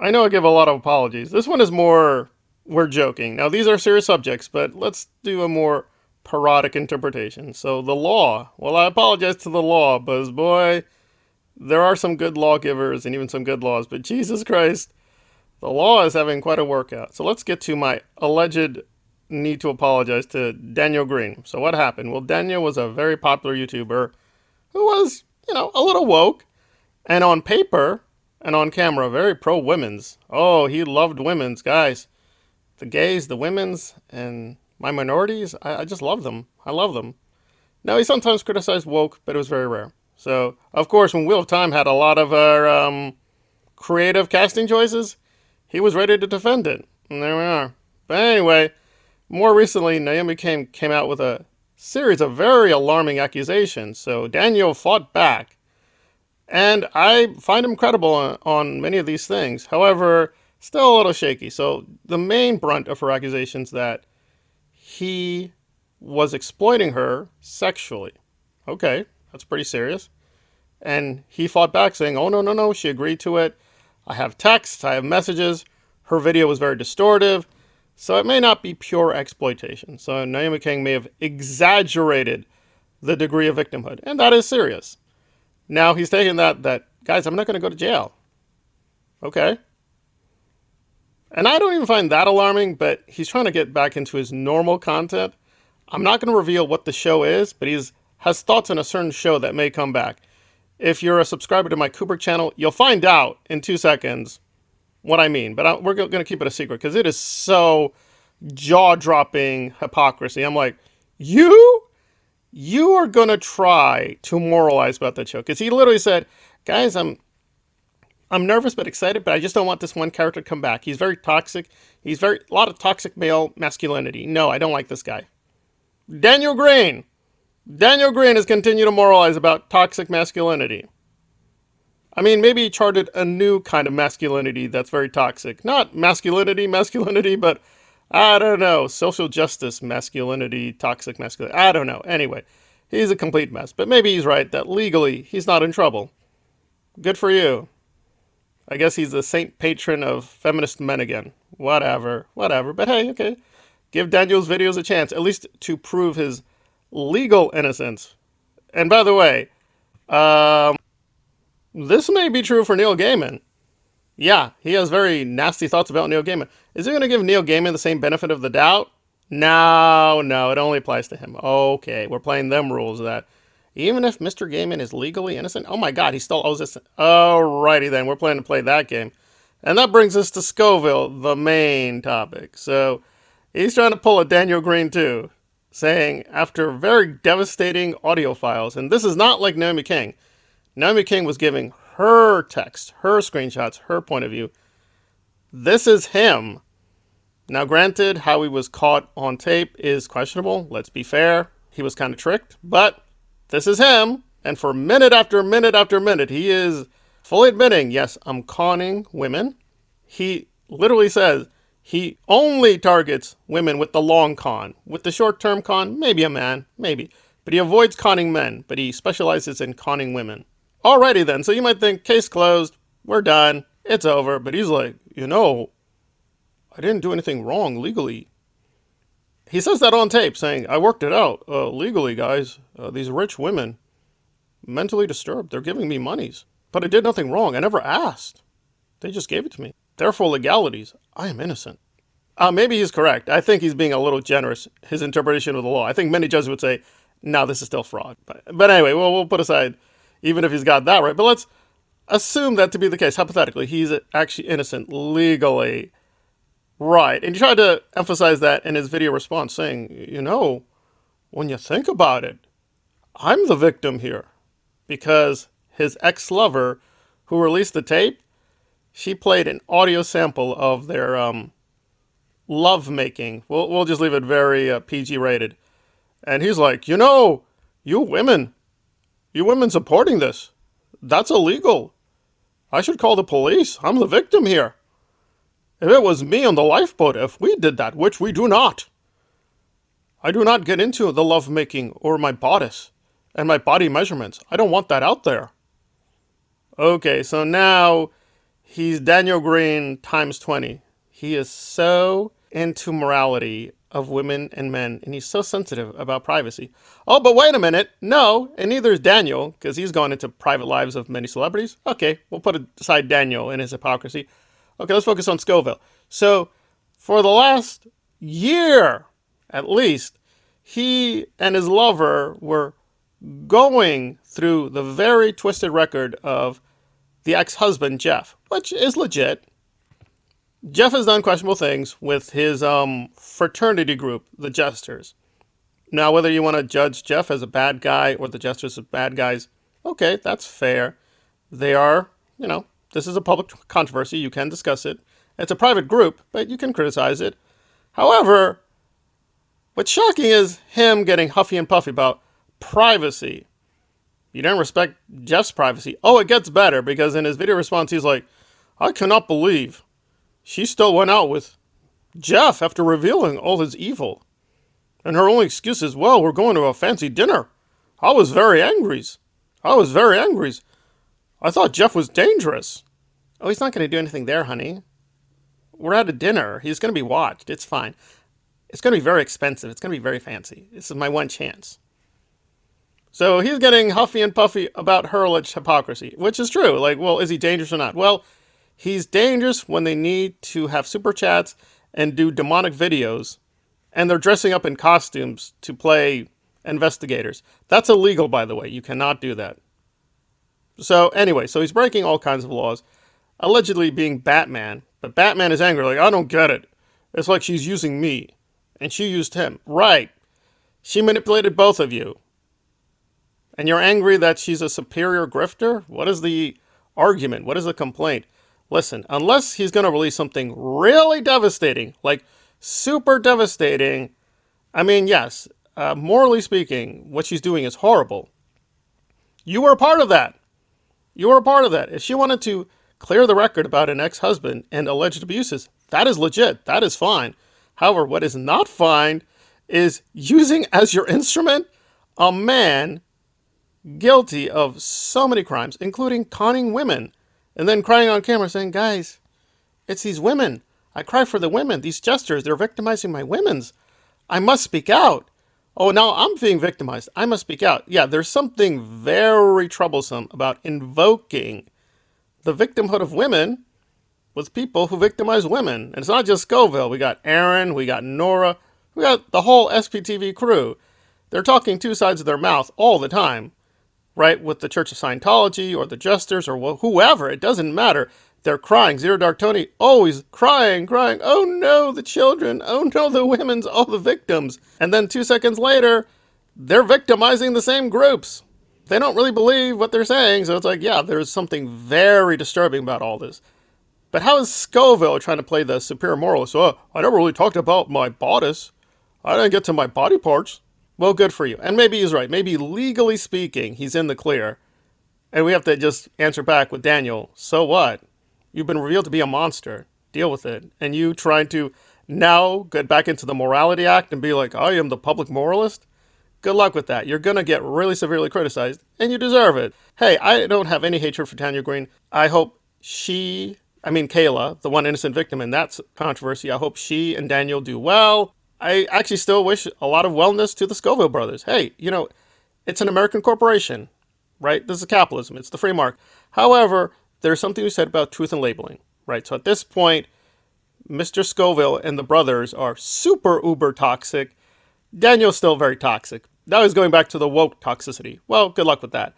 I know I give a lot of apologies. This one is more, we're joking. Now, these are serious subjects, but let's do a more parodic interpretation. So, the law. Well, I apologize to the law, because boy, there are some good lawgivers and even some good laws, but Jesus Christ, the law is having quite a workout. So, let's get to my alleged need to apologize to Daniel Greene. So, what happened? Well, Daniel was a very popular YouTuber who was, a little woke, and on paper and on camera, very pro women's. Oh, he loved women's, guys. The gays, the women's, and my minorities, I just love them. I love them. Now, he sometimes criticized woke, but it was very rare. So, of course, when Wheel of Time had a lot of our creative casting choices, he was ready to defend it. And there we are. But anyway, more recently, Naomi came out with a series of very alarming accusations. So Daniel fought back. And I find him credible on many of these things. However, still a little shaky. So the main brunt of her accusations that he was exploiting her sexually. Okay, that's pretty serious. And he fought back saying, oh, no, no, no, she agreed to it. I have texts, I have messages. Her video was very distortive. So it may not be pure exploitation. So Naomi King may have exaggerated the degree of victimhood. And that is serious. Now he's taking that, guys, I'm not going to go to jail. Okay. And I don't even find that alarming, but he's trying to get back into his normal content. I'm not going to reveal what the show is, but has thoughts on a certain show that may come back. If you're a subscriber to my Kubrick channel, you'll find out in 2 seconds what I mean. But we're going to keep it a secret because it is so jaw-dropping hypocrisy. I'm like, you are going to try to moralize about that show. Because he literally said, guys, I'm nervous but excited, but I just don't want this one character to come back. He's very toxic. A lot of toxic male masculinity. No, I don't like this guy. Daniel Greene has continued to moralize about toxic masculinity. I mean, maybe he charted a new kind of masculinity that's very toxic. Not masculinity, but I don't know. Social justice masculinity, toxic masculinity. I don't know. Anyway, he's a complete mess. But maybe he's right that legally he's not in trouble. Good for you. I guess he's the saint patron of feminist men again. Whatever. But hey, okay. Give Daniel's videos a chance, at least to prove his legal innocence. And by the way, this may be true for Neil Gaiman. Yeah, he has very nasty thoughts about Neil Gaiman. Is he going to give Neil Gaiman the same benefit of the doubt? No, it only applies to him. Okay, we're playing them rules that even if Mr. Gaiman is legally innocent, oh my God, he still owes us. Alrighty then, we're planning to play that game. And that brings us to Scoville, the main topic. So he's trying to pull a Daniel Greene too, saying after very devastating audio files, and this is not like Naomi King. Naomi King was giving her text, her screenshots, her point of view. This is him. Now, granted, how he was caught on tape is questionable. Let's be fair. He was kind of tricked, but this is him. And for minute after minute after minute, he is fully admitting, yes, I'm conning women. He literally says he only targets women with the long con. With the short-term con, maybe a man, maybe. But he avoids conning men, but he specializes in conning women. Alrighty then, so you might think, case closed, we're done, it's over. But he's like, I didn't do anything wrong legally. He says that on tape, saying, I worked it out legally, guys. These rich women, mentally disturbed, they're giving me monies. But I did nothing wrong, I never asked. They just gave it to me. Therefore, legalities, I am innocent. Maybe he's correct. I think he's being a little generous, his interpretation of the law. I think many judges would say, no, this is still fraud. But anyway, we'll put aside even if he's got that right. But let's assume that to be the case. Hypothetically, he's actually innocent legally. Right. And he tried to emphasize that in his video response, saying, when you think about it, I'm the victim here. Because his ex-lover, who released the tape, she played an audio sample of their love making. We'll just leave it very PG rated. And he's like, you women supporting this, that's illegal. I should call the police. I'm the victim here. If it was me on the lifeboat, if we did that, which we do not. I do not get into the lovemaking or my bodice and my body measurements. I don't want that out there. Okay, so now He's Daniel Greene times 20. He is so into morality of women and men, and he's so sensitive about privacy. Oh, but wait a minute. No, and neither is Daniel, because he's gone into private lives of many celebrities. Okay, we'll put aside Daniel and his hypocrisy. Okay, let's focus on Scoville. So, for the last year, at least, he and his lover were going through the very twisted record of the ex-husband, Jeff, which is legit. Jeff has done questionable things with his fraternity group, the Jesters. Now, whether you want to judge Jeff as a bad guy or the Jesters as bad guys, okay, that's fair. They are, this is a public controversy. You can discuss it. It's a private group, but you can criticize it. However, what's shocking is him getting huffy and puffy about privacy. You don't respect Jeff's privacy. Oh, it gets better, because in his video response, he's like, I cannot believe she still went out with Jeff after revealing all his evil. And her only excuse is, well, we're going to a fancy dinner. I was very angry. I thought Jeff was dangerous. Oh, he's not going to do anything there, honey. We're at a dinner. He's going to be watched. It's fine. It's going to be very expensive. It's going to be very fancy. This is my one chance. So he's getting huffy and puffy about her alleged hypocrisy, which is true. Like, well, is he dangerous or not? Well, he's dangerous when they need to have super chats and do demonic videos, and they're dressing up in costumes to play investigators. That's illegal, by the way. You cannot do that. So anyway, so he's breaking all kinds of laws, allegedly being Batman. But Batman is angry, like, I don't get it. It's like she's using me, and she used him. Right. She manipulated both of you. And you're angry that she's a superior grifter? What is the argument? What is the complaint? Listen, unless he's going to release something really devastating, like super devastating, I mean, yes, morally speaking, what she's doing is horrible. You were a part of that. If she wanted to clear the record about an ex-husband and alleged abuses, that is legit. That is fine. However, what is not fine is using as your instrument a man guilty of so many crimes, including conning women, and then crying on camera saying, guys, it's these women. I cry for the women. These Jesters, they're victimizing my women's. I must speak out. Oh, now I'm being victimized. I must speak out. Yeah, there's something very troublesome about invoking the victimhood of women with people who victimize women. And it's not just Scoville. We got Aaron, we got Nora, we got the whole SPTV crew. They're talking two sides of their mouth all the time. Right, with the Church of Scientology or the Jesters or whoever, it doesn't matter. They're crying. Zero Dark Tony always crying. Oh no, the children. Oh no, the women's, all the victims. And then 2 seconds later, they're victimizing the same groups. They don't really believe what they're saying, so it's like, yeah, there's something very disturbing about all this. But how is Scoville trying to play the superior moralist? Oh, I never really talked about my bodice. I didn't get to my body parts. Well, good for you. And maybe he's right. Maybe legally speaking, he's in the clear. And we have to just answer back with Daniel. So what? You've been revealed to be a monster. Deal with it. And you trying to now get back into the morality act and be like, I am the public moralist? Good luck with that. You're going to get really severely criticized, and you deserve it. Hey, I don't have any hatred for Daniel Greene. I hope Kayla, the one innocent victim in that controversy, I hope she and Daniel do well. I actually still wish a lot of wellness to the Scoville brothers. Hey, it's an American corporation, right? This is capitalism. It's the free market. However, there's something we said about truth and labeling, right? So at this point, Mr. Scoville and the brothers are super uber toxic. Daniel's still very toxic. Now he's going back to the woke toxicity. Well, good luck with that.